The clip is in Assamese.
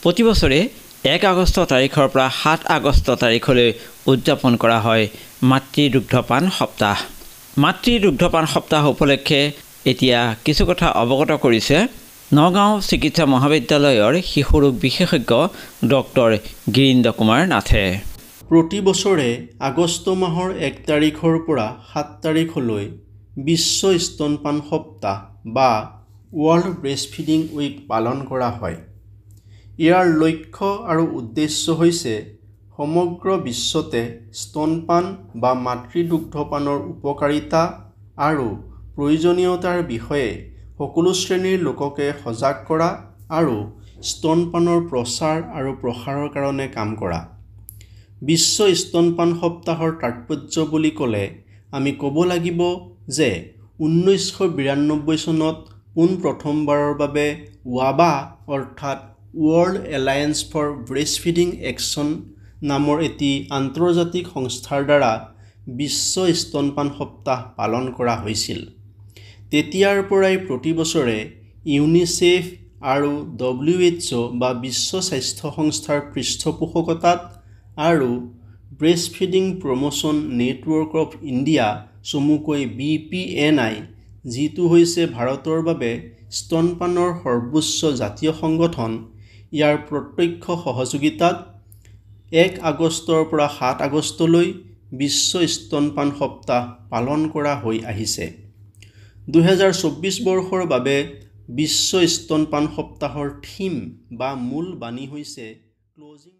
প্ৰতি বছৰে 1 আগষ্ট তাৰিখৰ পৰা 7 আগষ্ট তাৰিখলৈ উদযাপন কৰা হয় মাতৃ দুগ্ধপান সপ্তাহ। মাতৃ দুগ্ধপান সপ্তাহ উপলক্ষে এতিয়া কিছু কথা অৱগত কৰিছে নগাঁও চিকিৎসা মহাবিদ্যালয়ৰ শিশু ৰোগ বিশেষজ্ঞ ডক্টৰ গিৰীন্দ্ৰ কুমাৰ নাথে। প্ৰতি বছৰে আগষ্ট মাহৰ 1 তাৰিখৰ পৰা 7 তাৰিখলৈ বিশ্ব স্তনপান সপ্তাহ বা ৱৰ্ল্ড ব্ৰেষ্টফিডিং উইক পালন কৰা হয়। ইয়াৰ লক্ষ্য আৰু উদ্দেশ্য হৈছে সমগ্ৰ বিশ্বতে স্তনপান বা মাতৃ দুগ্ধপানৰ উপকাৰিতা আৰু প্ৰয়োজনীয়তাৰ বিষয়ে সকলো শ্ৰেণীৰ লোককে সজাগ কৰা আৰু স্তনপানৰ প্ৰচাৰ আৰু প্ৰসাৰৰ কাৰণে কাম কৰা। বিশ্ব স্তনপান সপ্তাহৰ তাৎপৰ্য বুলি ক'লে আমি ক'ব লাগিব যে 1992 চনত পোনপ্ৰথমবাৰৰ বাবে ৱাবা অৰ্থাৎ ৱৰ্ল্ড এলায়েন্স ফৰ ব্ৰেষ্টফিডিং একশ্যন নামৰ এটি আন্তৰ্জাতিক সংস্থাৰ দ্বাৰা বিশ্ব স্তনপান সপ্তাহ পালন কৰা হৈছিল। তেতিয়াৰ পৰাই প্ৰতি বছৰে ইউনিচেফ আৰু WHO বা বিশ্ব স্বাস্থ্য সংস্থাৰ পৃষ্ঠপোষকতাত আৰু ব্ৰেষ্টফিডিং প্ৰমোশ্যন নেটৱৰ্ক অফ ইণ্ডিয়া চমুকৈ BPNI যিটো হৈছে ভাৰতৰ বাবে স্তনপানৰ সৰ্বোচ্চ জাতীয় সংগঠন, ইয়াৰ প্ৰত্যক্ষ সহযোগিতাত 1 আগষ্টৰ পৰা 7 আগষ্টলৈ বিশ্ব স্তনপান সপ্তাহ পালন কৰা হৈ আহিছে। 2024 বৰ্ষৰ বাবে বিশ্ব স্তনপান সপ্তাহৰ থিম বা মূল বাণী হৈছে ক্লজিং